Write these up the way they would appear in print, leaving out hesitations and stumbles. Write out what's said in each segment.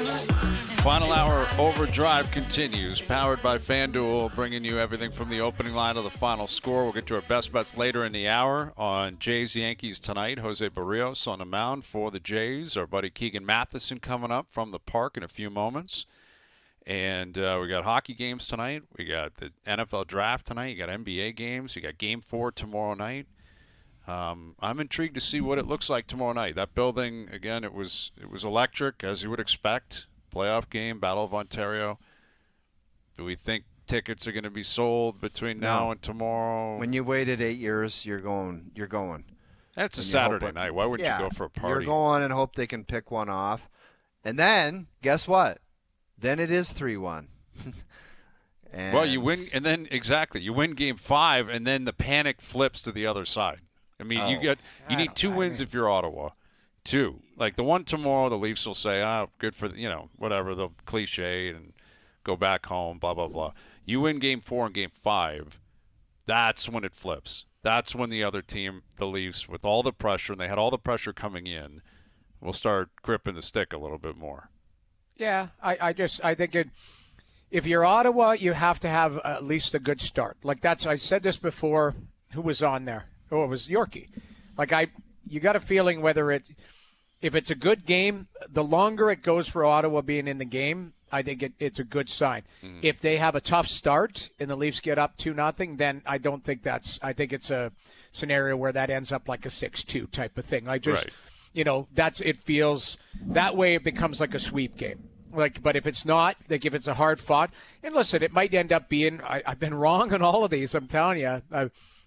Final hour overdrive continues, powered by FanDuel, bringing you everything from the opening line to the final score. We'll get to our best bets later in the hour on Jays Yankees tonight. Jose Barrios on the mound for the Jays. Our buddy Keegan Matheson coming up from the park in a few moments. And we got hockey games tonight. We got the NFL draft tonight. You got NBA games. You got Game 4 tomorrow night. I'm intrigued to see what it looks like tomorrow night. That building, again, it was electric, as you would expect. Playoff game, Battle of Ontario. Do we think tickets are going to be sold between now and tomorrow? When you waited 8 years, you're going. That's a Saturday night. Why wouldn't you go for a party? You're going and hope they can pick one off. And then, guess what? Then it is 3-1. Well, you win, and then you win Game 5, and then the panic flips to the other side. I mean, you need 2 wins if you're Ottawa. 2. Like the one tomorrow, the Leafs will say, good for, whatever, the cliche, and go back home, blah, blah, blah. You win Game 4 and Game 5, that's when it flips. That's when the other team, the Leafs, with all the pressure, and they had all the pressure coming in, will start gripping the stick a little bit more. Yeah, I think if you're Ottawa, you have to have at least a good start. Like I said this before, who was on there? Oh, it was Yorkie. You got a feeling if it's a good game, the longer it goes for Ottawa being in the game, I think it's a good sign. Mm-hmm. If they have a tough start and the Leafs get up 2-0, then I don't think I think it's a scenario where that ends up like a 6-2 type of thing. It feels that way. It becomes like a sweep game. But if it's not, if it's a hard fought, and listen, it might end up being. I've been wrong on all of these. I'm telling you.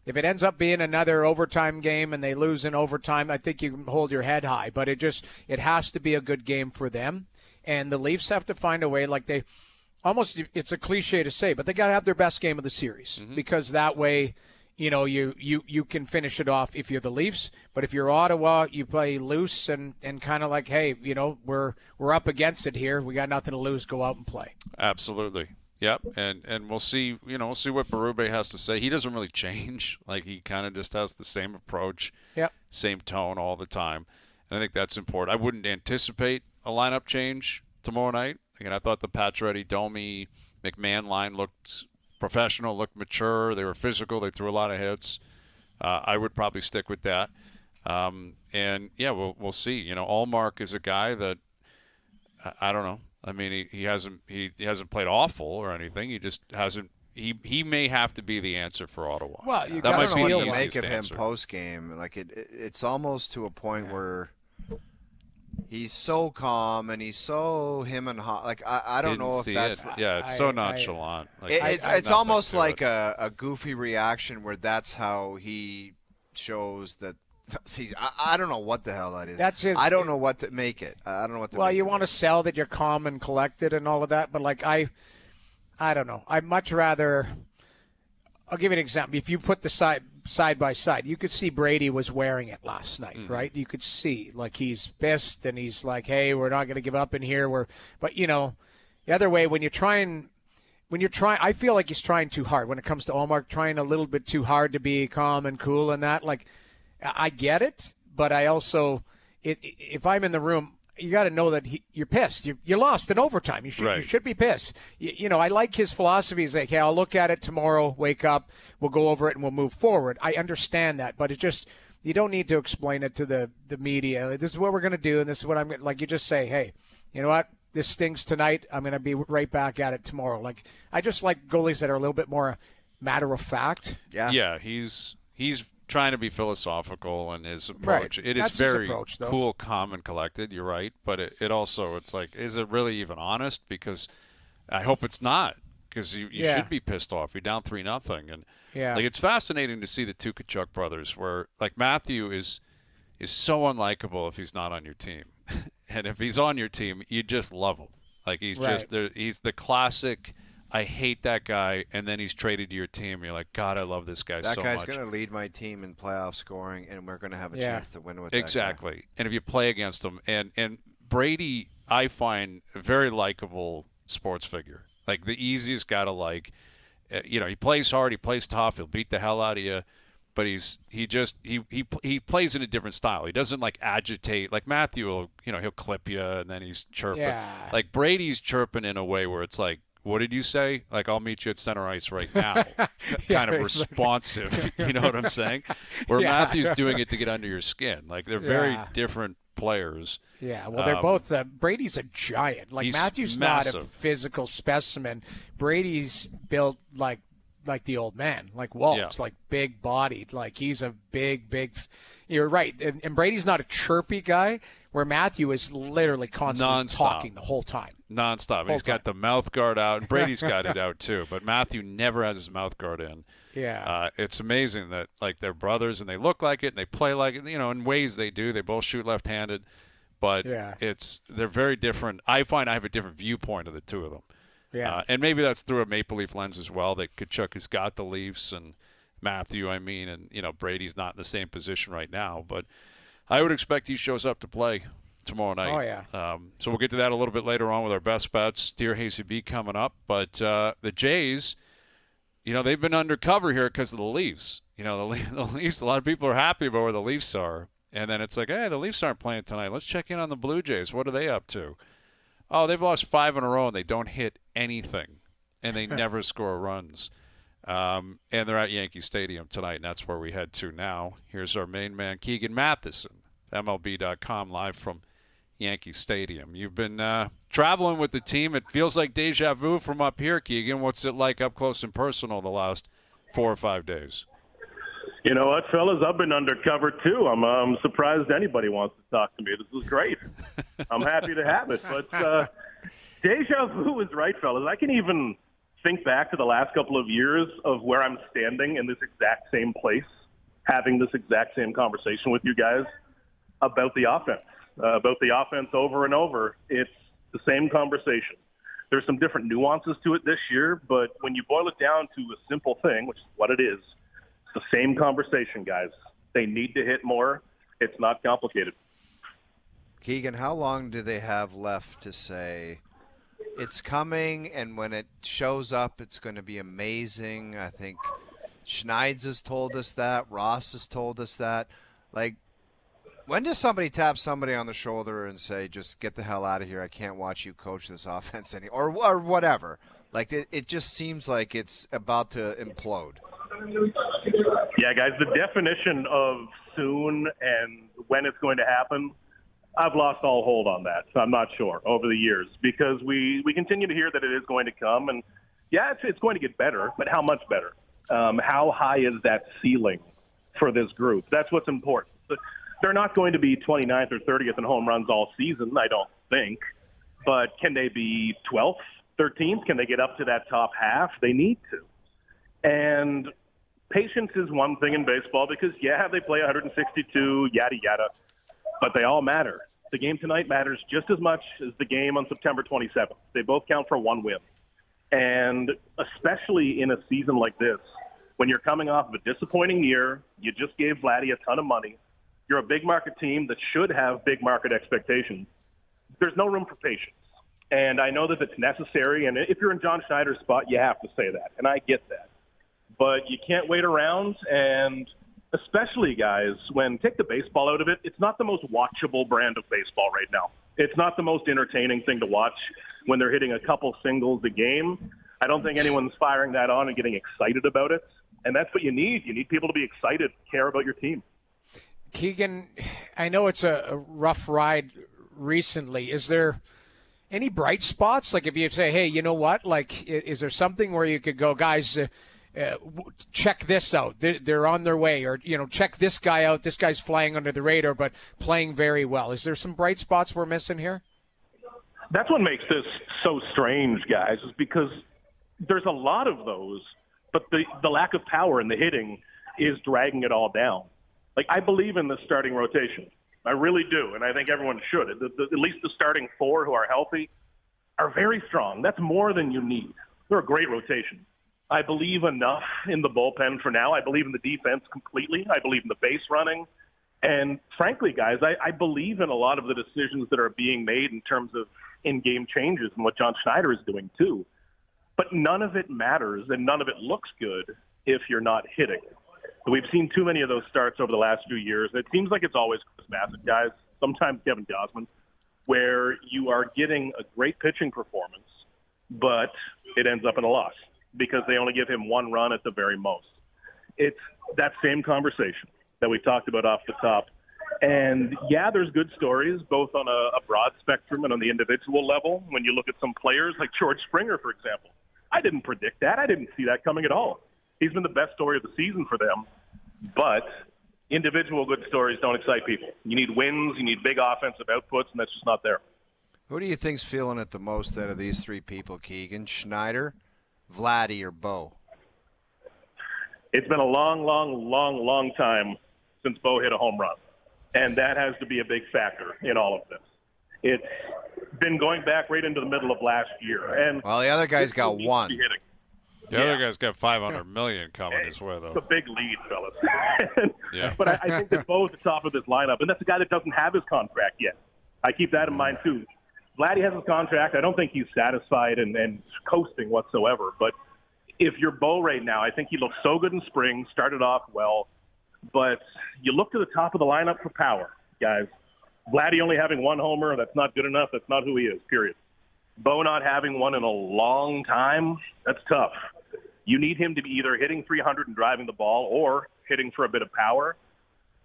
If it ends up being another overtime game and they lose in overtime, I think you can hold your head high. But it has to be a good game for them. And the Leafs have to find a way, it's a cliche to say, but they got to have their best game of the series. Mm-hmm. Because that way, you can finish it off if you're the Leafs. But if you're Ottawa, you play loose and kind of like, hey, we're up against it here. We got nothing to lose. Go out and play. Absolutely. Yep, and we'll see. We'll see what Berube has to say. He doesn't really change. He kind of just has the same approach, same tone all the time. And I think that's important. I wouldn't anticipate a lineup change tomorrow night. Again, I thought the Pacioretty, Domi, McMahon line looked professional, looked mature. They were physical. They threw a lot of hits. I would probably stick with that. We'll see. Allmark is a guy that I don't know. I mean, he hasn't played awful or anything. He just hasn't. He may have to be the answer for Ottawa. Well, you got to know what to make of him post game. It's almost to a point where he's so calm and he's so him and hot. I don't know if that's it's so nonchalant. It's almost like a goofy reaction where that's how he shows that. See, I don't know what the hell that is. That's his. I don't know what to make it. I don't know what to. Well, you want to sell that you're calm and collected and all of that, but I don't know. I'd much rather. I'll give you an example. If you put the side by side, you could see Brady was wearing it last night, right? You could see he's pissed and he's like, "Hey, we're not going to give up in here." But the other way when you're trying, I feel like he's trying too hard when it comes to Allmark, trying a little bit too hard to be calm and cool and that I get it, but I also, if I'm in the room, you got to know that you're pissed. You lost in overtime. You should be pissed. I like his philosophy. He's like, hey, I'll look at it tomorrow, wake up, we'll go over it, and we'll move forward. I understand that, but you don't need to explain it to the media. This is what we're going to do, and this is what I'm going to, you just say, hey, you know what? This stings tonight. I'm going to be right back at it tomorrow. I just like goalies that are a little bit more matter of fact. Yeah. Yeah, he's trying to be philosophical in his approach. Right. It is very cool, calm, and collected. You're right, but it also it's is it really even honest? Because I hope it's not. Because you should be pissed off. You're down 3-0, and it's fascinating to see the two Tkachuk brothers. Where Matthew is so unlikable if he's not on your team, and if he's on your team, you just love him. He's he's the classic. I hate that guy, and then he's traded to your team. You're like, God, I love this guy so much. That guy's going to lead my team in playoff scoring, and we're going to have a chance to win with that Exactly. And if you play against him, and Brady, I find a very likable sports figure. The easiest guy to like. He plays hard, he plays tough, he'll beat the hell out of you. but he plays in a different style. He doesn't like agitate like Matthew will, he'll clip you and then he's chirping. Yeah. Like Brady's chirping in a way where it's like, what did you say? Like, I'll meet you at center ice right now. Kind of responsive. You know what I'm saying? Where Matthew's doing it to get under your skin. Like, they're very different players. Yeah, well, they're both Brady's a giant. Like, Matthew's massive. Not a physical specimen. Brady's built like the old man, like Waltz, like big-bodied. Like, he's a big. You're right. And Brady's not a chirpy guy, where Matthew is literally constantly talking the whole time. Nonstop. He's got the mouth guard out, and Brady's got it out too. But Matthew never has his mouth guard in. Yeah. It's amazing that like they're brothers and they look like it and they play like it. In ways they do. They both shoot left-handed, but they're very different. I find I have a different viewpoint of the two of them. Yeah. And maybe that's through a Maple Leaf lens as well. That Tkachuk has got the Leafs and Matthew, and Brady's not in the same position right now. But I would expect he shows up to play tomorrow night. Oh, yeah. So we'll get to that a little bit later on with our best bets. Dear Hayesy-B coming up. But the Jays, they've been undercover here because of the Leafs. The Leafs, a lot of people are happy about where the Leafs are. And then it's like, hey, the Leafs aren't playing tonight. Let's check in on the Blue Jays. What are they up to? Oh, they've lost 5 in a row, and they don't hit anything. And they never score runs. And they're at Yankee Stadium tonight, and that's where we head to now. Here's our main man, Keegan Matheson, MLB.com, live from Yankee Stadium. You've been traveling with the team. It feels like deja vu from up here, Keegan. What's it like up close and personal the last 4 or 5 days? You know what, fellas? I've been undercover, too. I'm surprised anybody wants to talk to me. This is great. I'm happy to have it. But deja vu is right, fellas. I can even think back to the last couple of years of where I'm standing in this exact same place, having this exact same conversation with you guys about the offense over and over. It's the same conversation. There's some different nuances to it this year, but when you boil it down to a simple thing, which is what it is, it's the same conversation, guys. They need to hit more. It's not complicated. Keegan, how long do they have left to say it's coming, and when it shows up, it's going to be amazing? I think Schneider has told us that. Ross has told us that. Like, when does somebody tap somebody on the shoulder and say, just get the hell out of here, I can't watch you coach this offense anymore, or whatever? Like, it just seems like it's about to implode. Yeah, guys, the definition of soon and when it's going to happen, I've lost all hold on that. So I'm not sure over the years, because we continue to hear that it is going to come. And, yeah, it's going to get better, but how much better? How high is that ceiling for this group? That's what's important. They're not going to be 29th or 30th in home runs all season, I don't think. But can they be 12th, 13th? Can they get up to that top half? They need to. And patience is one thing in baseball because, yeah, they play 162, yada, yada, but they all matter. The game tonight matters just as much as the game on September 27th. They both count for one win. And especially in a season like this, when you're coming off of a disappointing year, you just gave Vladdy a ton of money, you're a big market team that should have big market expectations, there's no room for patience. And I know that it's necessary, and if you're in John Schneider's spot, you have to say that, and I get that. But you can't wait around, and especially, guys, take the baseball out of it, it's not the most watchable brand of baseball right now. It's not the most entertaining thing to watch when they're hitting a couple singles a game. I don't think anyone's firing that on and getting excited about it, and that's what you need. You need people to be excited, care about your team. Keegan, I know it's a rough ride recently. Is there any bright spots? Like, if you say, hey, you know what? Like, is there something where you could go, guys, check this out. They're on their way, or check this guy out. This guy's flying under the radar, but playing very well. Is there some bright spots we're missing here? That's what makes this so strange, guys, is because there's a lot of those, but the lack of power in the hitting is dragging it all down. Like, I believe in the starting rotation. I really do, and I think everyone should. At least the starting 4 who are healthy are very strong. That's more than you need. They're a great rotation. I believe enough in the bullpen for now. I believe in the defense completely. I believe in the base running. And frankly, guys, I believe in a lot of the decisions that are being made in terms of in-game changes and what John Schneider is doing too. But none of it matters and none of it looks good if you're not hitting. We've seen too many of those starts over the last few years. It seems like it's always Chris Bassett, guys, sometimes Kevin Gausman, where you are getting a great pitching performance, but it ends up in a loss because they only give him one run at the very most. It's that same conversation that we talked about off the top. And, yeah, there's good stories, both on a broad spectrum and on the individual level. When you look at some players like George Springer, for example, I didn't predict that. I didn't see that coming at all. He's been the best story of the season for them. But individual good stories don't excite people. You need wins, you need big offensive outputs, and that's just not there. Who do you think's feeling it the most out of these three people, Keegan? Schneider, Vladdy, or Bo? It's been a long time since Bo hit a home run. And that has to be a big factor in all of this. It's been going back right into the middle of last year. And well, the other guy's got one. The other guy's got $500 million coming his way, though. It's a big lead, fellas. Yeah. But I think that Bo's at the top of this lineup, and that's a guy that doesn't have his contract yet. I keep that in mind, too. Vladdy has his contract. I don't think he's satisfied and coasting whatsoever. But if you're Bo right now, I think he looked so good in spring, started off well. But you look to the top of the lineup for power, guys. Vladdy only having one homer, that's not good enough. That's not who he is, period. Bo not having one in a long time, that's tough. You need him to be either hitting 300 and driving the ball or hitting for a bit of power.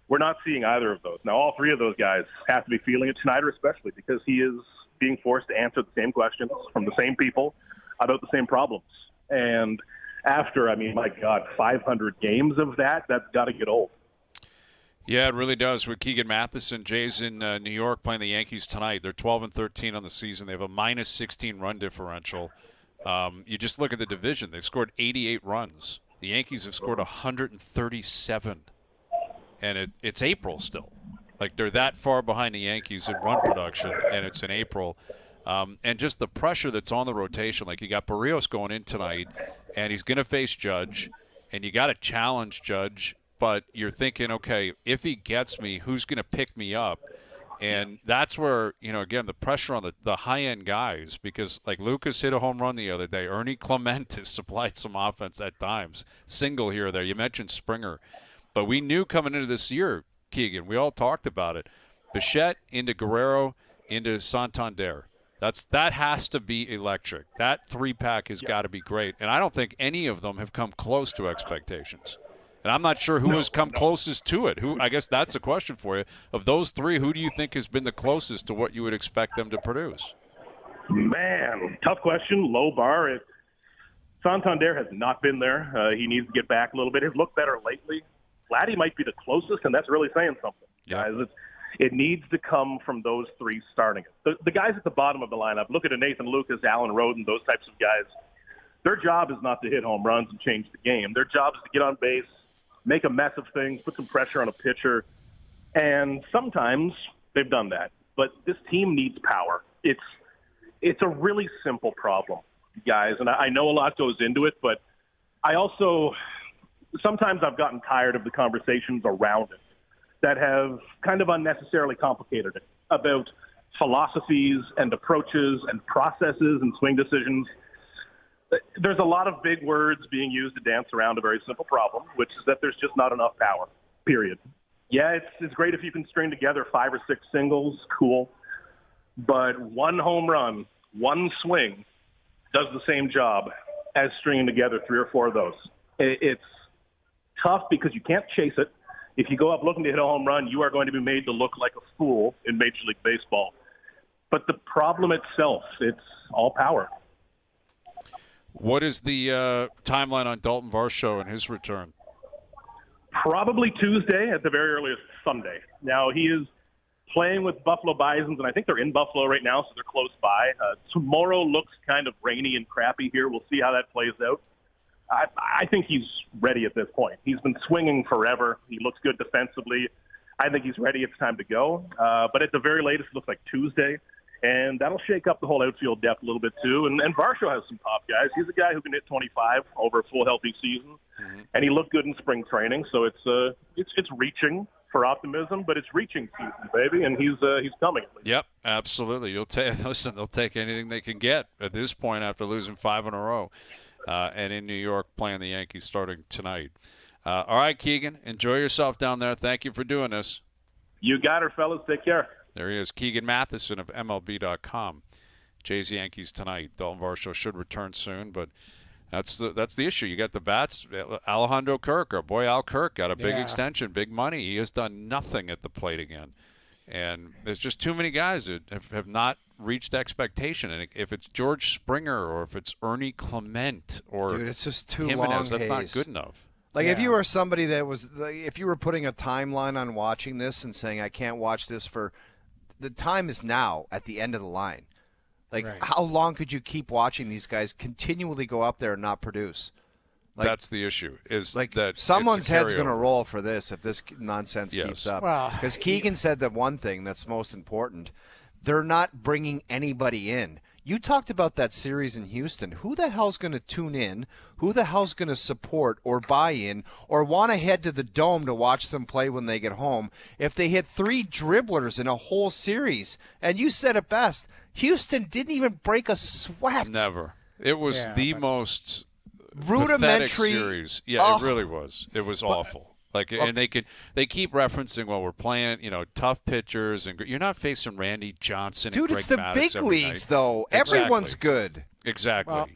We're not seeing either of those. Now, all three of those guys have to be feeling it, Schneider especially, because he is being forced to answer the same questions from the same people about the same problems. And after, my God, 500 games of that's got to get old. Yeah, it really does. With Keegan Matheson, Jays in New York playing the Yankees tonight. They're 12-13 on the season. They have a minus 16 run differential. You just look at the division. They've scored 88 runs. The Yankees have scored 137. And it's April still. Like, they're that far behind the Yankees in run production, and it's in April. And just the pressure that's on the rotation. Like, you got Barrios going in tonight, and he's going to face Judge, and you got to challenge Judge. But you're thinking, okay, if he gets me, who's going to pick me up? And that's where, again, the pressure on the high-end guys, because, like, Lucas hit a home run the other day. Ernie Clement has supplied some offense at times. Single here or there. You mentioned Springer. But we knew coming into this year, Keegan, we all talked about it. Bichette into Guerrero into Santander. That has to be electric. That three-pack has got to be great. And I don't think any of them have come close to expectations. And I'm not sure who has come closest to it. I guess that's a question for you. Of those three, who do you think has been the closest to what you would expect them to produce? Man, tough question, low bar. Santander has not been there. He needs to get back a little bit. He's looked better lately. Vladdy might be the closest, and that's really saying something. Yeah. Guys, it needs to come from those three starting it. The guys at the bottom of the lineup, look at a Nathan Lucas, Alan Roden, those types of guys. Their job is not to hit home runs and change the game. Their job is to get on base, make a mess of things, put some pressure on a pitcher. And sometimes they've done that. But this team needs power. It's a really simple problem, guys. And I know a lot goes into it, but I also sometimes I've gotten tired of the conversations around it that have kind of unnecessarily complicated it about philosophies and approaches and processes and swing decisions. There's a lot of big words being used to dance around a very simple problem, which is that there's just not enough power, period. Yeah, it's great if you can string together 5 or 6 singles, cool. But one home run, one swing does the same job as stringing together 3 or 4 of those. It's tough because you can't chase it. If you go up looking to hit a home run, you are going to be made to look like a fool in Major League Baseball. But the problem itself, it's all power. What is the timeline on Daulton Varsho and his return? Probably Tuesday, at the very earliest Sunday. Now, he is playing with Buffalo Bisons, and I think they're in Buffalo right now, so they're close by. Tomorrow looks kind of rainy and crappy here. We'll see how that plays out. I think he's ready at this point. He's been swinging forever. He looks good defensively. I think he's ready. It's time to go. But at the very latest, it looks like Tuesday. And that'll shake up the whole outfield depth a little bit, too. And Varsho has some pop, guys. He's a guy who can hit 25 over a full, healthy season. Mm-hmm. And he looked good in spring training. So it's reaching for optimism, but it's reaching season, baby. And he's coming. Yep, absolutely. Listen, they'll take anything they can get at this point after losing 5 in a row. And in New York playing the Yankees starting tonight. All right, Keegan, enjoy yourself down there. Thank you for doing this. You got her, fellas. Take care. There he is, Keegan Matheson of MLB.com. Jays Yankees tonight. Daulton Varsho should return soon, but that's the issue. You got the bats. Alejandro Kirk, our boy Al Kirk, got a big extension, big money. He has done nothing at the plate again. And there's just too many guys that have not reached expectation. And if it's George Springer or if it's Ernie Clement or Dude, it's just too Jimenez, long, that's not Hayes. good enough. Like, if you were somebody that was, like, if you were putting a timeline on watching this and saying, I can't watch this the time is now at the end of the line. Like, how long could you keep watching these guys continually go up there and not produce? Like, that's the issue. Is like that someone's head's going to carryover. roll for this if this nonsense keeps up. Because Keegan said that one thing that's most important, they're not bringing anybody in. You talked about that series in Houston. Who the hell's going to tune in? Who the hell's going to support or buy in or want to head to the Dome to watch them play when they get home if they hit 3 dribblers in a whole series? And you said it best. Houston didn't even break a sweat. Never. It was the most rudimentary pathetic series. Yeah, it really was. It was awful. Like, and they keep referencing, well, we're playing, tough pitchers, and you're not facing Randy Johnson. Dude, and it's Greg the Maddux big every leagues, night. though. Exactly. Everyone's good. Exactly. Well,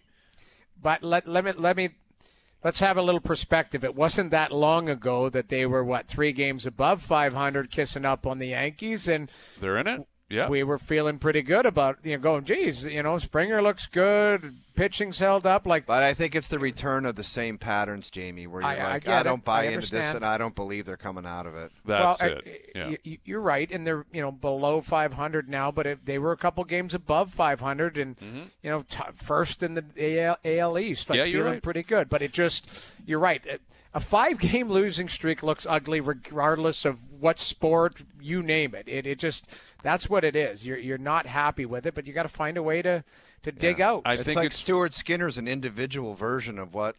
but let's have a little perspective. It wasn't that long ago that they were 3 games above 500, kissing up on the Yankees, and they're in it. Yeah, we were feeling pretty good about going. Geez, Springer looks good. Pitching's held up. But I think it's the return of the same patterns, Jamie. Where you're I don't buy into this, and I don't believe they're coming out of it. That's it. Yeah. You're right, and they're below 500 now, but they were a couple games above 500, and first in the AL East. You're feeling right. pretty good. But you're right. A 5-game losing streak looks ugly regardless of what sport, you name it. It just, that's what it is. You're not happy with it, but you got to find a way to dig out. I it's think like Stuart Skinner's an individual version of what,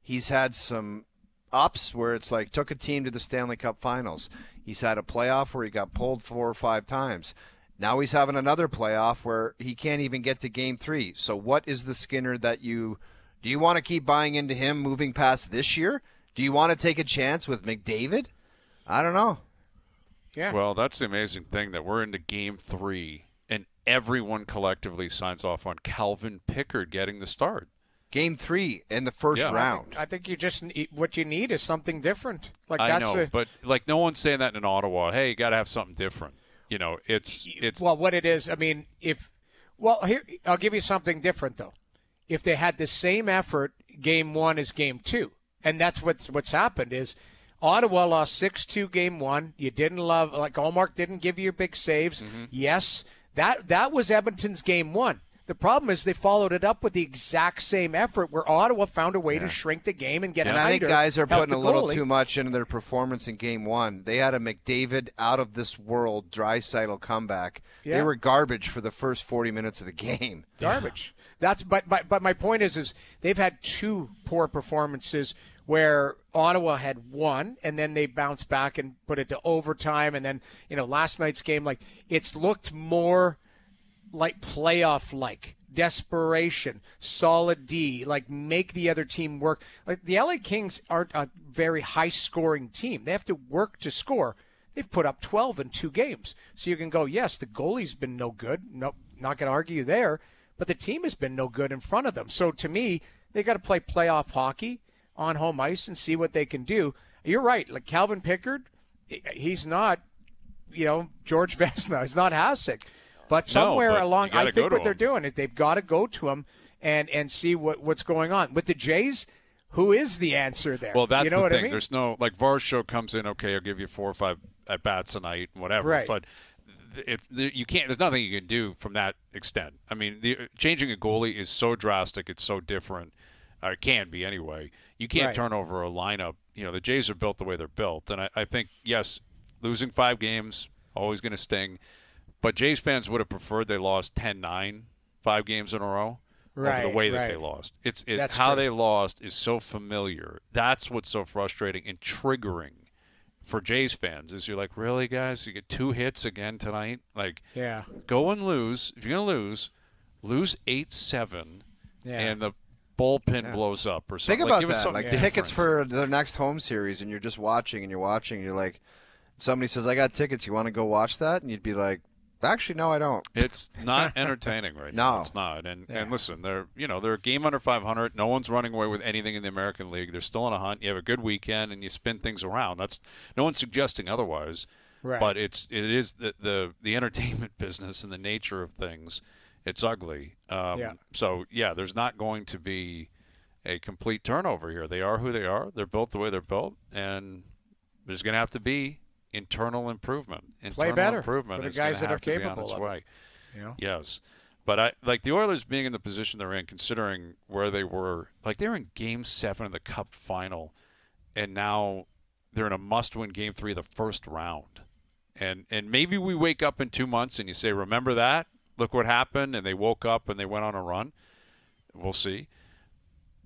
he's had some ups where it's took a team to the Stanley Cup Finals. He's had a playoff where he got pulled 4 or 5 times. Now he's having another playoff where he can't even get to Game 3. So what is the Skinner that do you want to keep buying into him moving past this year? Do you want to take a chance with McDavid? I don't know. Yeah. Well, that's the amazing thing that we're into Game 3, and everyone collectively signs off on Calvin Pickard getting the start. Game 3 in the first round. I think you just what you need is something different. I know, but no one's saying that in Ottawa. Hey, you got to have something different. It's well, what it is. I mean, here I'll give you something different though. If they had the same effort, Game 1 is Game 2, and that's what's happened is. Ottawa lost 6-2 Game 1. You didn't love, Allmark didn't give you big saves. Mm-hmm. Yes, that was Edmonton's Game 1. The problem is they followed it up with the exact same effort where Ottawa found a way to shrink the game and get tighter. And I think guys are putting a little goalie. too much into their performance in Game 1. They had a McDavid out-of-this-world Draisaitl comeback. Yeah. They were garbage for the first 40 minutes of the game. Garbage. But my point is they've had 2 poor performances where Ottawa had 1, and then they bounced back and put it to overtime, and then last night's game, it's looked more like playoff-like desperation, solid D, make the other team work. The LA Kings aren't a very high-scoring team; they have to work to score. They've put up 12 in 2 games, so you can go, yes, the goalie's been no good. Nope, not going to argue there, but the team has been no good in front of them. So to me, they got to play playoff hockey on home ice and see what they can do. You're right. Calvin Pickard, he's not, George Vezina. He's not Hasek. But somewhere along, I think what they're doing is they've got to go to him and see what's going on. With the Jays, who is the answer there? Well, that's the thing. I mean? There's no, Varsho comes in, okay, I'll give you 4 or 5 at-bats a night, whatever. Right. But you can't. There's nothing you can do from that extent. I mean, changing a goalie is so drastic. It's so different. Or it can be anyway. You can't turn over a lineup. The Jays are built the way they're built. And I think, yes, losing 5 games, always going to sting. But Jays fans would have preferred they lost 10-9, 5 games in a row, over the way that they lost. That's how they lost is so familiar. That's what's so frustrating and triggering for Jays fans is you're like, really, guys? You get 2 hits again tonight? Go and lose. If you're going to lose 8-7. Yeah. And the bullpen blows up or something. Think about give us that. something Like different. tickets for the next home series, and you're just watching, and you're like, somebody says, "I got tickets. You want to go watch that?" And you'd be like, "Actually, no, I don't." It's not entertaining right now. No. It's not. And listen, they're a game under 500. No one's running away with anything in the American League. They're still on a hunt. You have a good weekend, and you spin things around. That's no one's suggesting otherwise. Right. But it is the entertainment business and the nature of things. It's ugly. So there's not going to be a complete turnover here. They are who they are. They're built the way they're built, and there's going to have to be internal improvement. Play better improvement for the is guys gonna that are have to be on capable its of way. it. You know? Yes. But I like the Oilers being in the position they're in, considering where they were. Like, they were in Game 7 of the Cup final, and now they're in a must-win Game 3 of the first round. And maybe we wake up in 2 months and you say, remember that? Look what happened, and they woke up and they went on a run. We'll see.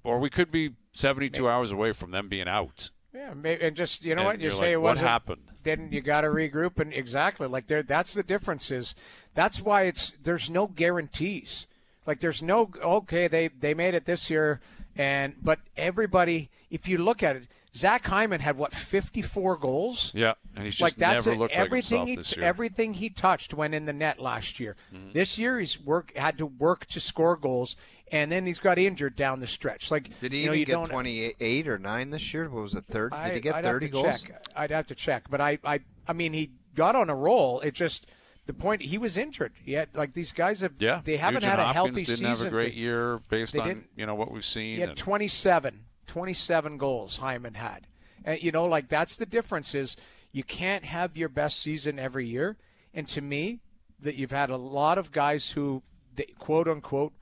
Or we could be 72 hours away from them being out. Yeah, maybe, and just you know what you you're say. like, It what wasn't. happened? Then you got to regroup, and exactly like that's the difference. That's why there's no guarantees. Like there's no they made it this year, but everybody, if you look at it, Zach Hyman had 54 goals. Yeah, and he's like just never looked like everything himself this year. Everything he touched went in the net last year. Mm-hmm. This year he's had to work to score goals, and then he's got injured down the stretch. Like did he even get 28 or 9 this year? What was it, 30? Did he get 30 goals? I'd have to check, but I mean he got on a roll. It just the point he was injured. Yet like these guys have they haven't Nugent had a Hopkins healthy didn't season. have a great year based on what we've seen. He had 27 goals Hyman had. And, like that's the difference is you can't have your best season every year. And to me, that you've had a lot of guys who, quote unquote,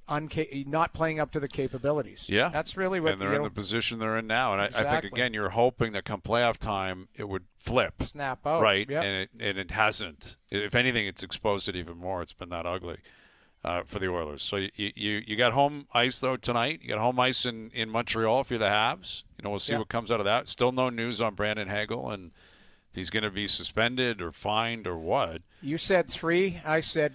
not playing up to the capabilities. Yeah. That's really what. And they're in the position they're in now. And exactly. I think, again, you're hoping that come playoff time it would flip. Snap out. Right. Yep. And it hasn't. If anything, it's exposed it even more. It's been that ugly. For the Oilers. So you got home ice, though, tonight. You got home ice in Montreal if you're the Habs. We'll see what comes out of that. Still no news on Brandon Hagel and if he's going to be suspended or fined or what. You said 3. I said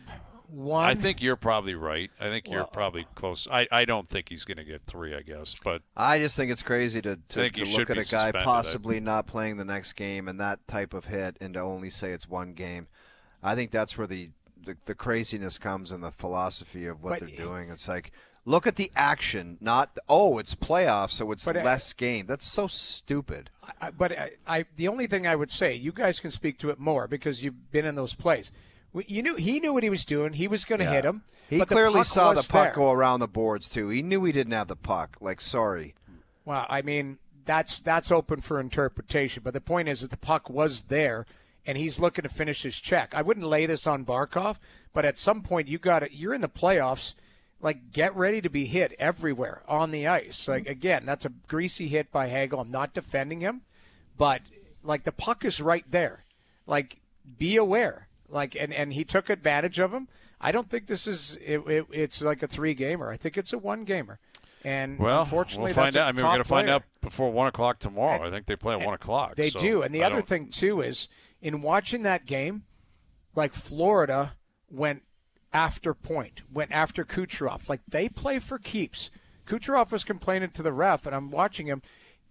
1. I think you're probably right. I think you're probably close. I don't think he's going to get 3, I guess. But I just think it's crazy to look at a guy possibly not playing the next game and that type of hit and to only say it's 1 game. I think that's where the craziness comes in the philosophy of what they're doing. It's like, look at the action, not, it's playoffs, so it's less game. That's so stupid. The only thing I would say, you guys can speak to it more because you've been in those plays. He knew what he was doing. He was going to hit him. He clearly saw the puck go around the boards, too. He knew he didn't have the puck. Like, sorry. Well, I mean, that's open for interpretation. But the point is that the puck was there, and he's looking to finish his check. I wouldn't lay this on Barkov, but at some point you're in the playoffs. Like, get ready to be hit everywhere on the ice. Like, again, that's a greasy hit by Hagel. I'm not defending him, but like the puck is right there. Like, be aware. Like, and he took advantage of him. I don't think this is it's like a 3-gamer. I think it's a 1-gamer. And unfortunately, we'll find out. I mean, we're going to find out before 1 o'clock tomorrow. I think they play at 1 o'clock. They do. And the other thing too is in watching that game, like Florida went after Kucherov. Like, they play for keeps. Kucherov was complaining to the ref, and I'm watching him.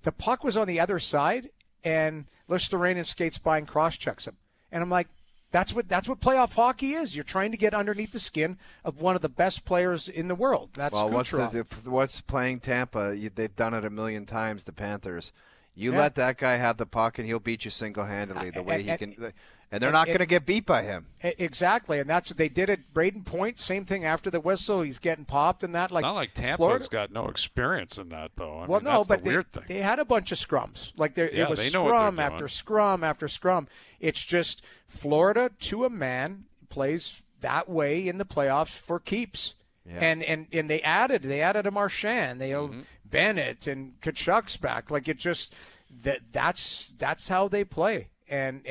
The puck was on the other side, and Luostarinen skates by and cross-checks him. And I'm like, that's what playoff hockey is. You're trying to get underneath the skin of one of the best players in the world. That's Kucherov. What's playing Tampa? They've done it a million times, the Panthers. Let that guy have the puck, and he'll beat you single-handedly the way he can. And they're not going to get beat by him. Exactly, and that's what they did at Braden Point. Same thing after the whistle. He's getting popped and that. It's not like Tampa's got no experience in that, though. That's the weird thing. They had a bunch of scrums. Like it was scrum after scrum after scrum. It's just Florida to a man plays that way in the playoffs for keeps. Yeah. And they added a Marchand, Bennett and Kachuk's back. Like, it just that's how they play. And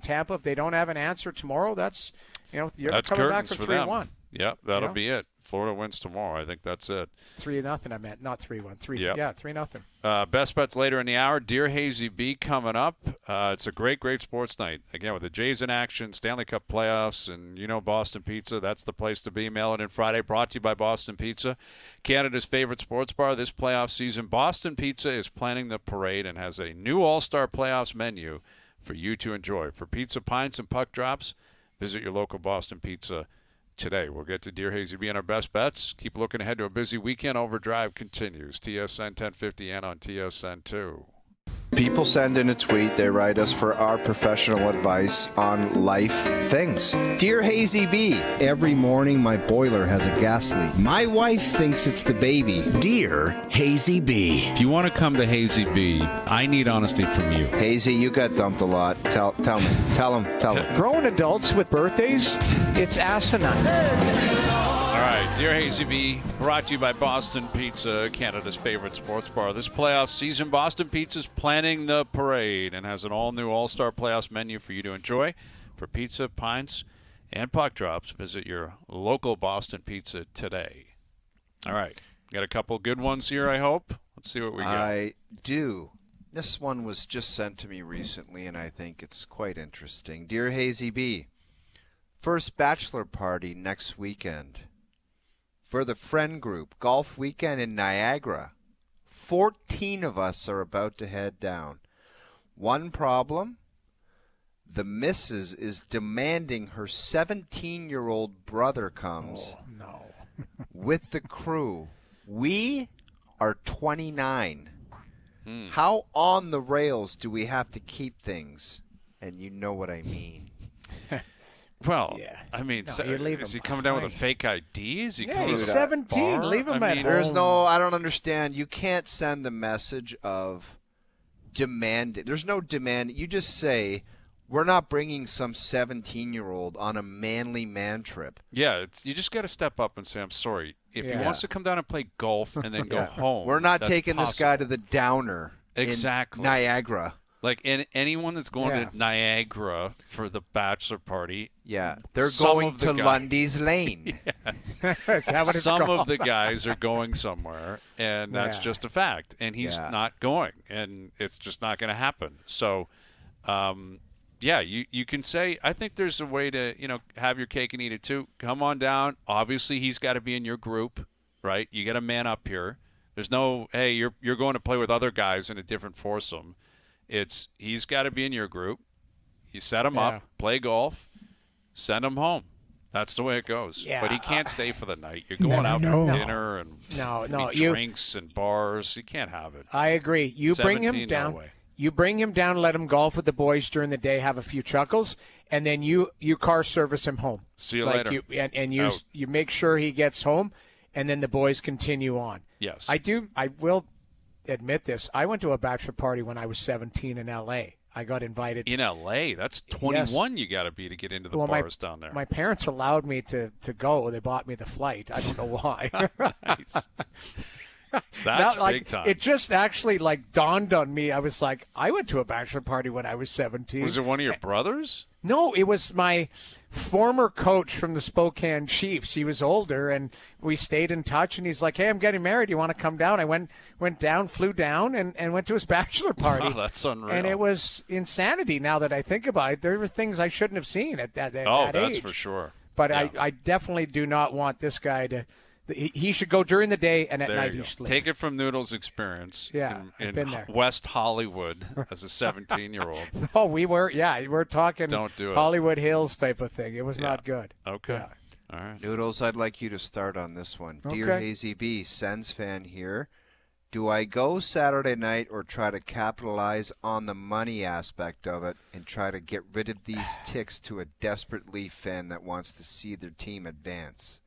Tampa, if they don't have an answer tomorrow, that's you're that's coming back for 3-1. Yeah, that'll be it. Florida wins tomorrow. I think that's it. 3-0. I meant not 3-1. 3. Yep. Yeah, 3-0. Best bets later in the hour. Dear Hayesy-B coming up. It's a great sports night. Again, with the Jays in action, Stanley Cup playoffs, and Boston Pizza. That's the place to be. Mail it in Friday. Brought to you by Boston Pizza, Canada's favorite sports bar this playoff season. Boston Pizza is planning the parade and has a new All-Star Playoffs menu for you to enjoy. For pizza, pints, and puck drops, visit your local Boston Pizza today. We'll get to Dear Hayesy-B and our best bets. Keep looking ahead to a busy weekend. OverDrive continues. TSN 1050 and on TSN 2. People send in a tweet. They write us for our professional advice on life things. Dear Hayesy-B, every morning my boiler has a gas leak. My wife thinks it's the baby. Dear Hayesy-B. If you want to come to Hayesy-B, I need honesty from you. Hazy, you got dumped a lot. Tell him. Grown adults with birthdays, it's asinine. All right, Dear Hayesy-B, brought to you by Boston Pizza, Canada's favorite sports bar. This playoff season, Boston Pizza's planning the parade and has an all-new All-Star Playoffs menu for you to enjoy. For pizza, pints, and puck drops, visit your local Boston Pizza today. All right, got a couple good ones here, I hope. Let's see what we got. I do. This one was just sent to me recently, and I think it's quite interesting. Dear Hayesy-B, first bachelor party next weekend. For the friend group, golf weekend in Niagara. 14 of us are about to head down. One problem, the missus is demanding her 17-year-old brother comes with the crew. We are 29. How on the rails do we have to keep things? And you know what I mean. Well, Yeah. I mean, No, you leave is him he coming down with a behind. fake ID? Is he Yeah, coming he's to the 17. bar? Leave him I at mean, home. There's no, I don't understand. You can't send the message of demand. There's no demand. You just say, we're not bringing some 17-year-old on a manly man trip. Yeah, you just got to step up and say, I'm sorry. If he Yeah. wants to come down and play golf and then go home, We're not that's taking this possible. guy to the Downer Exactly. in Niagara. Like anyone that's going Yeah. to Niagara for the bachelor party, Yeah, they're Some going of the to guy- Lundy's Lane. Is that what it's some called? of the guys are going somewhere, and that's Yeah. just a fact. And he's Yeah. not going, and it's just not going to happen. So, yeah, you can say, I think there's a way to, have your cake and eat it too. Come on down. Obviously, he's got to be in your group, right? You got to man up here. There's no, hey, you're going to play with other guys in a different foursome. He's got to be in your group. You set him Yeah. up, play golf, send him home. That's the way it goes. Yeah, But he can't stay for the night. You're going out for dinner and drinks and bars. You can't have it. I agree. You bring 17, him down. no way. You bring him down, let him golf with the boys during the day, have a few chuckles, and then you car service him home. See you like later. You make sure he gets home, and then the boys continue on. Yes. I will admit this. I went to a bachelor party when I was 17 in L.A. I got invited. In L.A., that's 21 you got to be to get into the bars down there. My parents allowed me to go. They bought me the flight. I don't know why. Nice. That's Now, big time. It just actually dawned on me. I was like, I went to a bachelor party when I was 17. Was it one of your brothers? No, it was my former coach from the Spokane Chiefs. He was older, and we stayed in touch. And he's like, "Hey, I'm getting married. You want to come down?" I went down, flew down, and went to his bachelor party. Oh, that's unreal. And it was insanity. Now that I think about it, there were things I shouldn't have seen at that age. That's for sure. But Yeah. I definitely do not want this guy to. He should go during the day, and at There night you he go. should leave. Take it from Noodle's experience Yeah, I've in been there. West Hollywood as a 17-year-old. Oh, we're talking Don't do it. Hollywood Hills type of thing. It was not good. Okay. Yeah. All right. Noodles, I'd like you to start on this one. Dear Okay. Hayesy-B, Sens fan here. Do I go Saturday night or try to capitalize on the money aspect of it and try to get rid of these ticks to a desperate Leaf fan that wants to see their team advance?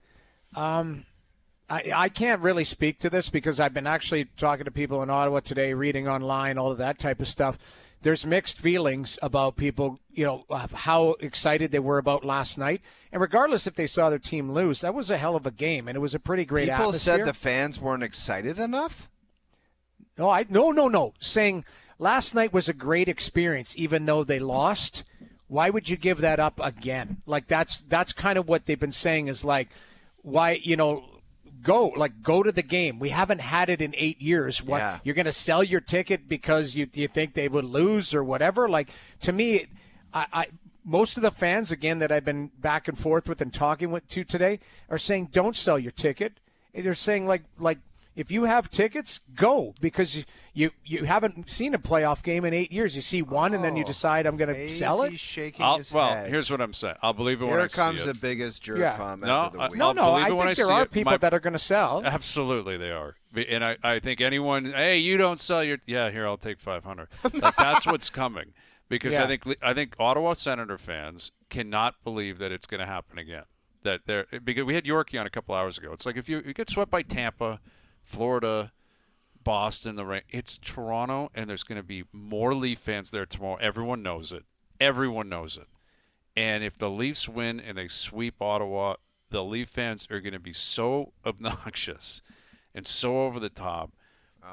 I can't really speak to this because I've been actually talking to people in Ottawa today, reading online, all of that type of stuff. There's mixed feelings about people, of how excited they were about last night. And regardless if they saw their team lose, that was a hell of a game, and it was a pretty great People atmosphere. said the fans weren't excited enough? No. Saying last night was a great experience, even though they lost. Why would you give that up again? Like that's kind of what they've been saying is like, why, go to the game. We haven't had it in 8 years. What, Yeah. you're going to sell your ticket because you think they would lose or whatever? Like, to me, I most of the fans, again, that I've been back and forth with and talking to today are saying don't sell your ticket. They're saying, like if you have tickets, go, because you haven't seen a playoff game in 8 years. You see one, and then you decide I'm going to sell it. Shaking his Well, head. here's what I'm saying. I'll believe it when I see it. Here comes the biggest jerk comment of the week. No, believe it I when think I there see are it. people that are going to sell. Absolutely, they are. And I think anyone, hey, you don't sell your, yeah, here, I'll take 500. Like, that's what's coming. Because Yeah. I think Ottawa Senator fans cannot believe that it's going to happen again. Because we had Yorkie on a couple hours ago. It's like if you get swept by Tampa, Florida, Boston, the rain. It's Toronto, and there's going to be more Leaf fans there tomorrow. Everyone knows it. Everyone knows it. And if the Leafs win and they sweep Ottawa, the Leaf fans are going to be so obnoxious and so over the top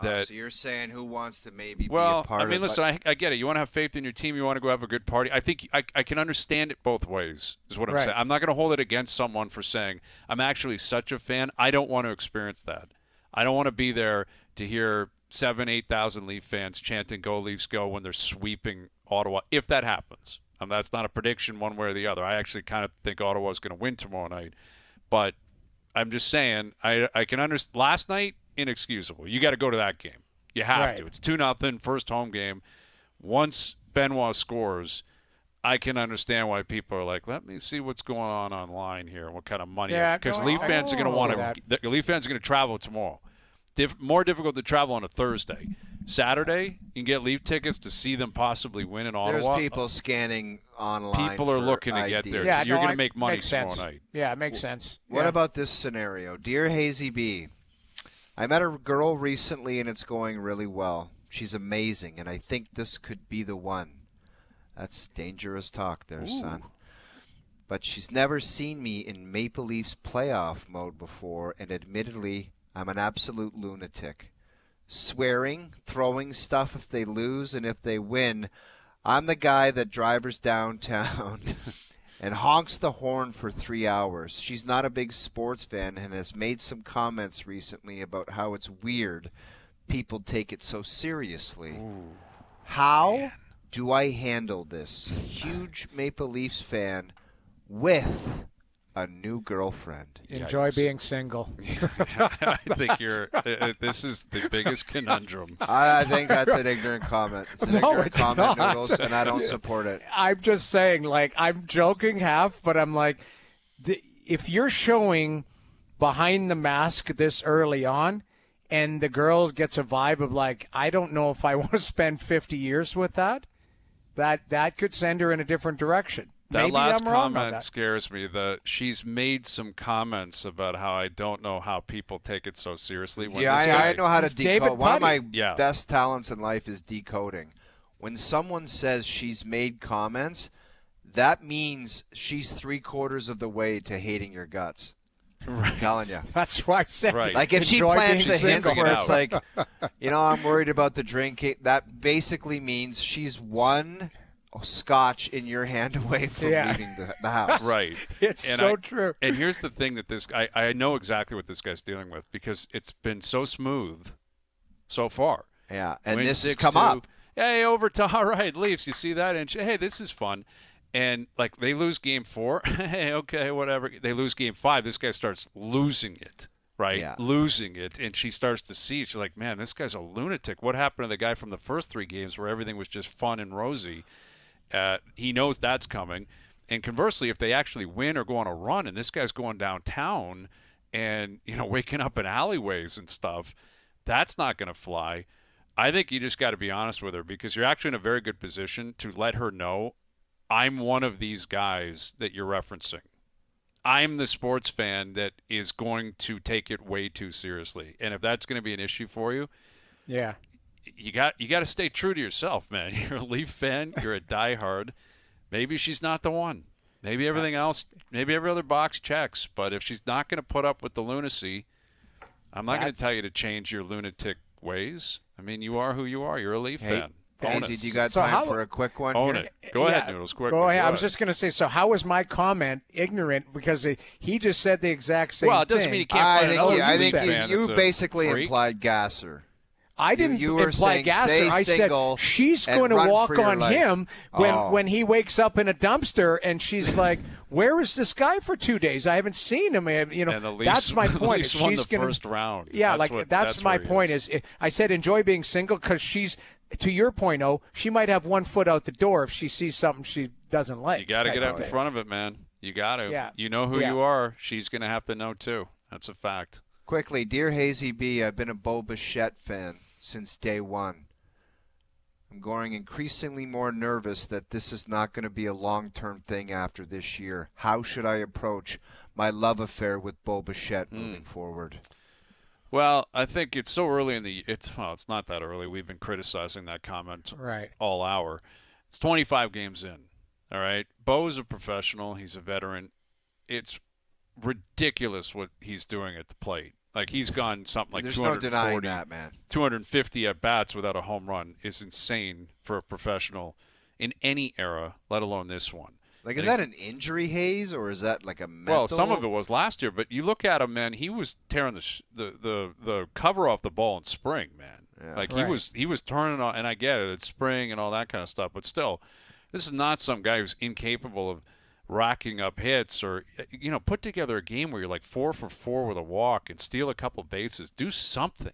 that. So you're saying who wants to maybe be a Well, part I mean, of listen, I get it. You want to have faith in your team. You want to go have a good party. I think I can understand it both ways, is what I'm Right. saying. I'm not going to hold it against someone for saying, I'm actually such a fan. I don't want to experience that. I don't want to be there to hear 8,000 Leaf fans chanting "Go Leafs, go" when they're sweeping Ottawa. If that happens, that's not a prediction one way or the other. I actually kind of think Ottawa is going to win tomorrow night, but I'm just saying I can understand. Last night, inexcusable. You got to go to that game. You have Right. to. It's 2-0 first home game. Once Benoit scores, I can understand why people are like, let me see what's going on online here and what kind of money. Yeah, Because no, Leaf I fans are going to see want that. to. The Leaf fans are going to travel tomorrow. More difficult to travel on a Thursday. Saturday, you can get Leaf tickets to see them possibly win in There's Ottawa. people scanning online. People are for looking to get there. ideas. You're no, going to make money makes tomorrow sense. night. Yeah, it makes sense. What Yeah. about this scenario? Dear Hayesy-B, I met a girl recently and it's going really well. She's amazing, and I think this could be the one. That's dangerous talk there, son. But she's never seen me in Maple Leafs playoff mode before, and admittedly, I'm an absolute lunatic. Swearing, throwing stuff if they lose, and if they win, I'm the guy that drives downtown and honks the horn for 3 hours. She's not a big sports fan and has made some comments recently about how it's weird people take it so seriously. How do I handle this huge Maple Leafs fan with a new girlfriend? Enjoy Yikes. being single. I think this is the biggest conundrum. I think that's an ignorant comment. It's an No, ignorant it's comment, not. Noodles, and I don't support it. I'm just saying, like, I'm joking half, but I'm like, if you're showing behind the mask this early on, and the girl gets a vibe of like, I don't know if I want to spend 50 years with that could send her in a different direction. That Maybe last I'm wrong on comment that. scares me. She's made some comments about how I don't know how people take it so seriously. When Yeah, this I guy- know how to It's David decode. One of my Putty. Yeah. best talents in life is decoding. When someone says she's made comments, that means she's 3/4 of the way to hating your guts. I'm telling you. That's why I said, Right. Like if she enjoy plants being the hints single. where it's like, I'm worried about the drinking, that basically means she's one scotch in your hand away from leaving the house. Right. It's And so true. And here's the thing that I know exactly what this guy's dealing with because it's been so smooth so far. Yeah, and Win this has 6-2. come up. Hey, overtime. All right, Leafs, you see that? And hey, this is fun. And, like, they lose game 4. Hey, okay, whatever. They lose game 5. This guy starts losing it, right? Yeah. Losing it. And she starts to see. She's like, man, this guy's a lunatic. What happened to the guy from the first 3 games where everything was just fun and rosy? He knows that's coming. And conversely, if they actually win or go on a run and this guy's going downtown and, waking up in alleyways and stuff, that's not going to fly. I think you just got to be honest with her because you're actually in a very good position to let her know I'm one of these guys that you're referencing. I'm the sports fan that is going to take it way too seriously. And if that's going to be an issue for you, Yeah. you got to stay true to yourself, man. You're a Leaf fan. You're a diehard. Maybe she's not the one. Maybe everything else, maybe every other box checks. But if she's not going to put up with the lunacy, I'm not going to tell you to change your lunatic ways. I mean, you are who you are. You're a Leaf fan. Hayesy, do you got So time for a quick one? Own here? it. Go ahead, Noodles. Quick. Go ahead. I was just going to say, so how was my comment ignorant? Because he just said the exact same thing. Well, it doesn't mean he can't find another I think fan you that's a basically freak. implied Gasser. I didn't You were imply saying, Gasser. stay I single said she's and going to run walk for your on life. him when he wakes up in a dumpster and she's like, "Where is this guy for 2 days? I haven't seen him." You know, And at least, that's my point. At least won the She's gonna, first round. Yeah, that's my where he point. Is I said enjoy being single because she's, to your point, she might have one foot out the door if she sees something she doesn't like. You got to get out in front of it, man. You got to. Yeah. You know who you are. She's going to have to know too. That's a fact. Quickly, Dear Hayesy-B, I've been a Bo Bichette fan since day one. I'm growing increasingly more nervous that this is not going to be a long-term thing after this year. How should I approach my love affair with Bo Bichette moving forward? Well, I think it's so early in the – it's not that early. We've been criticizing that comment all hour. It's 25 games in, all right? Bo's a professional. He's a veteran. It's ridiculous what he's doing at the plate. Like, he's gone something like There's no 240, denying that, man. 250 at-bats without a home run is insane for a professional in any era, let alone this one. Like, is that an injury haze, or is that like a mental? Well, some of it was last year, but you look at him, man. He was tearing the cover off the ball in spring, man. Yeah. Like he was turning on, and I get it, it's spring and all that kind of stuff, but still, this is not some guy who's incapable of racking up hits or put together a game where you're like 4 for 4 with a walk and steal a couple bases. Do something.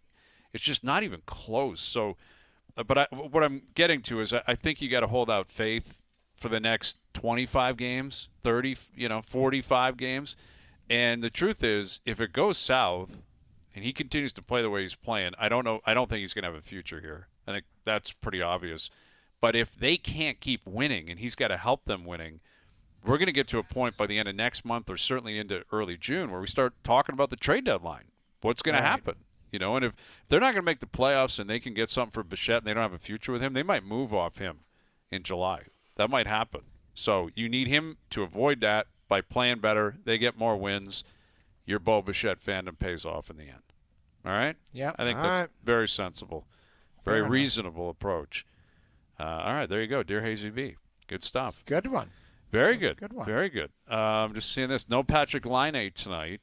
It's just not even close. So, but what I'm getting to is I think you got to hold out faith for the next 25 games, 30, 45 games. And the truth is, if it goes south and he continues to play the way he's playing, I don't think he's going to have a future here. I think that's pretty obvious. But if they can't keep winning and he's got to help them winning, we're going to get to a point by the end of next month or certainly into early June where we start talking about the trade deadline. What's going to happen? And if they're not going to make the playoffs and they can get something for Bichette and they don't have a future with him, they might move off him in July. That might happen. So you need him to avoid that by playing better. They get more wins. Your Bo Bichette fandom pays off in the end. All right? Yeah. I think that's very sensible, very reasonable approach. All right, there you go. Dear Hayesy-B. Good stuff. Good one. Very good. Good one. Very good. I'm just seeing this. No Patrik Laine tonight.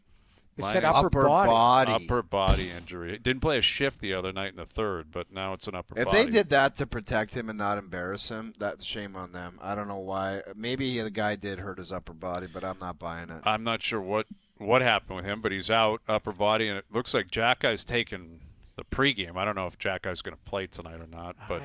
It said upper body. Upper body injury. Didn't play a shift the other night in the third, but now it's an upper body. If they did that to protect him and not embarrass him, that's shame on them. I don't know why. Maybe the guy did hurt his upper body, but I'm not buying it. I'm not sure what happened with him, but he's out, upper body, and it looks like Xhekaj's taken the pregame. I don't know if Xhekaj's going to play tonight or not, but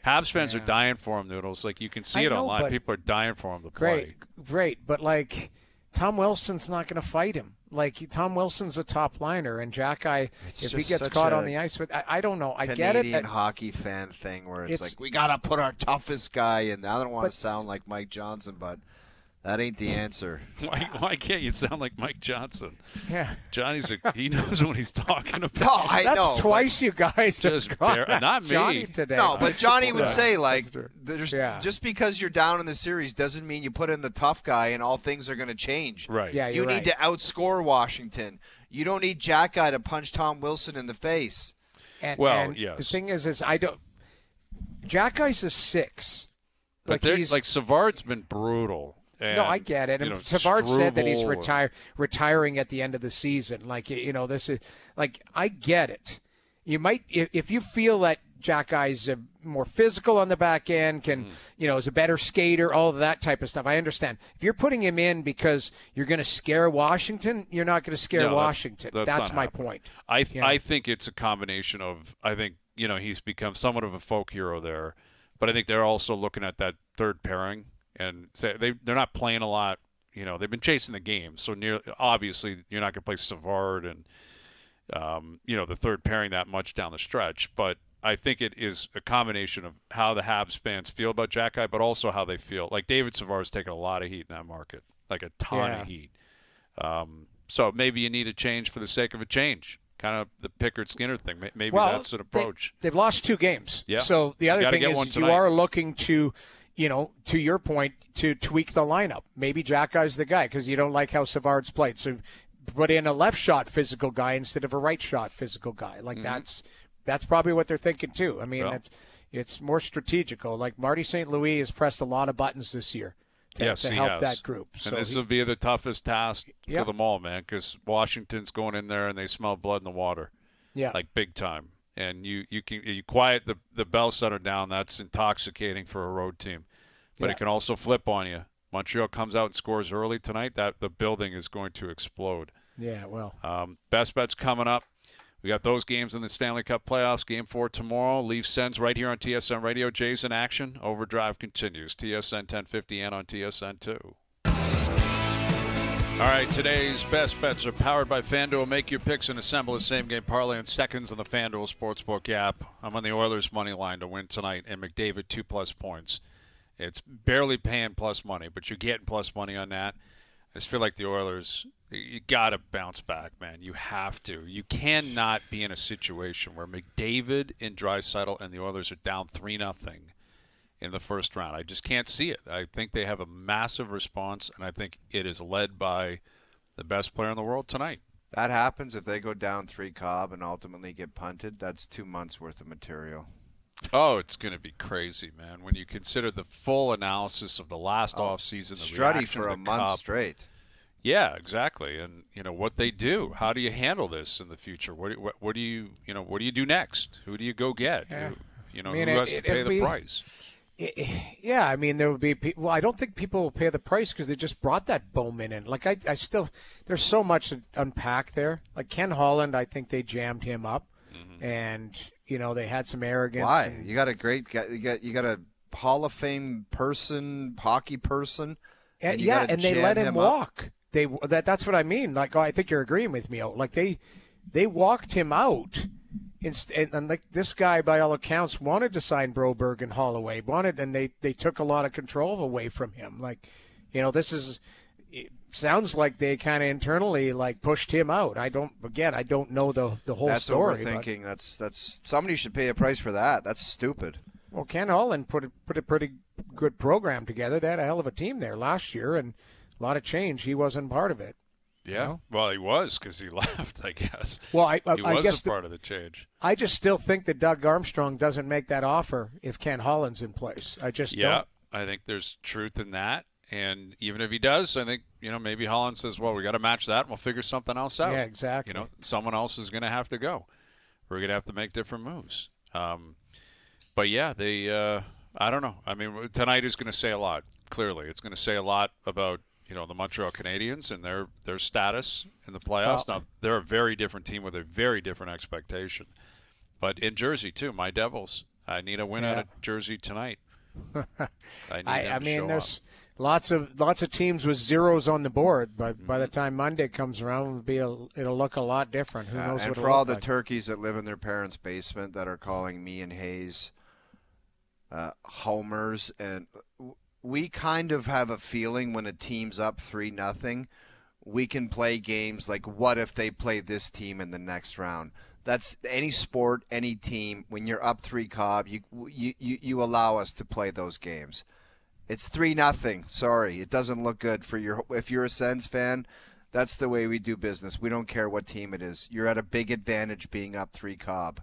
Habs fans are dying for him, Noodles. Like, you can see it online. People are dying for him to play. Great, but like Tom Wilson's not going to fight him. Like, Tom Wilson's a top liner, and Xhekaj, if he gets caught on the ice, but I don't know. I get it. Canadian hockey fan thing where it's like, we got to put our toughest guy in. I don't want to sound like Mike Johnson, but that ain't the answer. Why can't you sound like Mike Johnson? Yeah. Johnny's he knows what he's talking about. No, I know. That's twice you guys just not me. Johnny today. No, but Johnny would say, like, just because you're down in the series doesn't mean you put in the tough guy and all things are going to change. Right. Yeah, you need to outscore Washington. You don't need Xhekaj to punch Tom Wilson in the face. And yes. The thing is I don't. Xhekaj's a 6. But like Savard's been brutal. And, no, I get it. And Savard said that he's retiring at the end of the season. Like, this is like, I get it. You might, if you feel that Xhekaj's more physical on the back end, is a better skater, all of that type of stuff. I understand. If you're putting him in because you're going to scare Washington, you're not going to scare Washington. That's my point. I think it's a combination of, he's become somewhat of a folk hero there, but I think they're also looking at that third pairing. And they're not playing a lot. They've been chasing the game. So obviously you're not going to play Savard and, the third pairing that much down the stretch. But I think it is a combination of how the Habs fans feel about Xhekaj, but also how they feel. Like, David Savard's taken a lot of heat in that market, like a ton of heat. So maybe you need a change for the sake of a change. Kind of the Pickard-Skinner thing. Maybe that's an approach. They've lost 2 games. Yeah. So the other thing is you are looking to – to your point, to tweak the lineup. Maybe Xhekaj's the guy because you don't like how Savard's played. So put in a left shot physical guy instead of a right shot physical guy. Like that's probably what they're thinking too. I mean, it's more strategical. Like Marty St. Louis has pressed a lot of buttons this year to help that group. And this will be the toughest task for them all, man, because Washington's going in there and they smell blood in the water, like big time. And you quiet the Bell Center down. That's intoxicating for a road team, but it can also flip on you. Montreal comes out and scores early tonight. That the building is going to explode. Yeah, well. Best bets coming up. We got those games in the Stanley Cup playoffs. Game 4 tomorrow. Leafs Sens right here on TSN Radio. Jays in action. Overdrive continues. TSN 1050 and on TSN 2. All right, today's best bets are powered by FanDuel. Make your picks and assemble a same-game parlay in seconds on the FanDuel Sportsbook app. I'm on the Oilers' money line to win tonight, and McDavid 2+ points. It's barely paying plus money, but you're getting plus money on that. I just feel like the Oilers, you got to bounce back, man. You have to. You cannot be in a situation where McDavid and Draisaitl and the Oilers are down 3-0 in the first round. I just can't see it. I think they have a massive response, and I think it is led by the best player in the world tonight. That happens if they go down 3 Cobb and ultimately get punted. That's 2 months worth of material. Oh, it's going to be crazy, man. When you consider the full analysis of the last offseason, the Struddy reaction for to a the month Cup. straight. Yeah, exactly. And what they do. How do you handle this in the future? What do you do next? Who do you go get? Yeah. Who has to pay the price? Yeah, I mean, there would be people. Well, I don't think people will pay the price because they just brought that Bowman in. Like, I still, there's so much to unpack there. Like Ken Holland, I think they jammed him up, and they had some arrogance. Why? You got a great guy. You got a Hall of Fame person, hockey person. And they let him walk. That's what I mean. Like, I think you're agreeing with me. Like they walked him out. And like this guy, by all accounts, wanted to sign Broberg and Holloway. And they took a lot of control away from him. Like, it sounds like they kind of internally pushed him out. I don't know the whole that's story. That's what we're thinking. That's somebody should pay a price for that. That's stupid. Well, Ken Holland put a pretty good program together. They had a hell of a team there last year, and a lot of change. He wasn't part of it. Yeah, well, he was because he left, I guess. Well, he was part of the change. I just still think that Doug Armstrong doesn't make that offer if Ken Holland's in place. I just don't. I think there's truth in that. And even if he does, I think, maybe Holland says, well, we got to match that and we'll figure something else out. Yeah, exactly. Someone else is going to have to go. We're going to have to make different moves. But, yeah, I don't know. I mean, tonight is going to say a lot, clearly. It's going to say a lot about, the Montreal Canadiens and their status in the playoffs. Now, they're a very different team with a very different expectation. But in Jersey, too, my Devils. I need a win out of Jersey tonight. I mean, there's lots of teams with zeros on the board, but by the time Monday comes around, it'll look a lot different. Who knows? And what for all the turkeys that live in their parents' basement that are calling me and Hayes homers, and we kind of have a feeling when a team's up 3-0, we can play games like, what if they play this team in the next round? That's any sport, any team. When you're up 3 Cobb, you allow us to play those games. It's 3-0. Sorry, it doesn't look good for your. If you're a Sens fan, that's the way we do business. We don't care what team it is. You're at a big advantage being up 3 Cobb.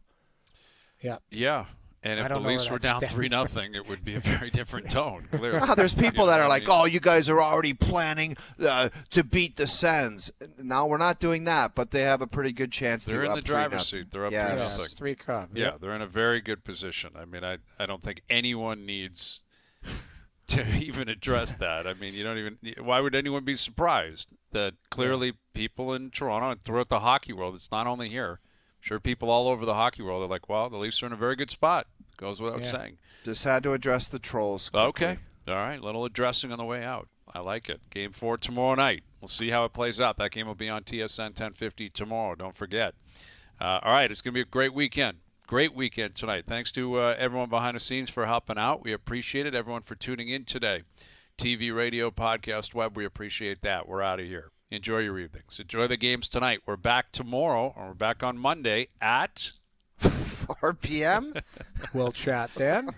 Yeah. Yeah. And if the Leafs were down 3-0, it would be a very different tone, clearly. There's people that are like, you guys are already planning to beat the Sens. No, we're not doing that, but they have a pretty good chance to They're in up the driver's seat. They're up 3-0. 3 Cobb. Yeah, they're in a very good position. I mean, I don't think anyone needs to even address that. I mean, why would anyone be surprised that clearly people in Toronto and throughout the hockey world, it's not only here, sure, people all over the hockey world are like, well, the Leafs are in a very good spot. Goes without saying. Just had to address the trolls quickly. Okay. All right. Little addressing on the way out. I like it. Game 4 tomorrow night. We'll see how it plays out. That game will be on TSN 1050 tomorrow. Don't forget. All right. It's going to be a great weekend. Great weekend tonight. Thanks to everyone behind the scenes for helping out. We appreciate it. Everyone for tuning in today. TV, radio, podcast, web. We appreciate that. We're out of here. Enjoy your evenings. Enjoy the games tonight. We're back tomorrow, or we're back on Monday at 4 p.m.? We'll chat then.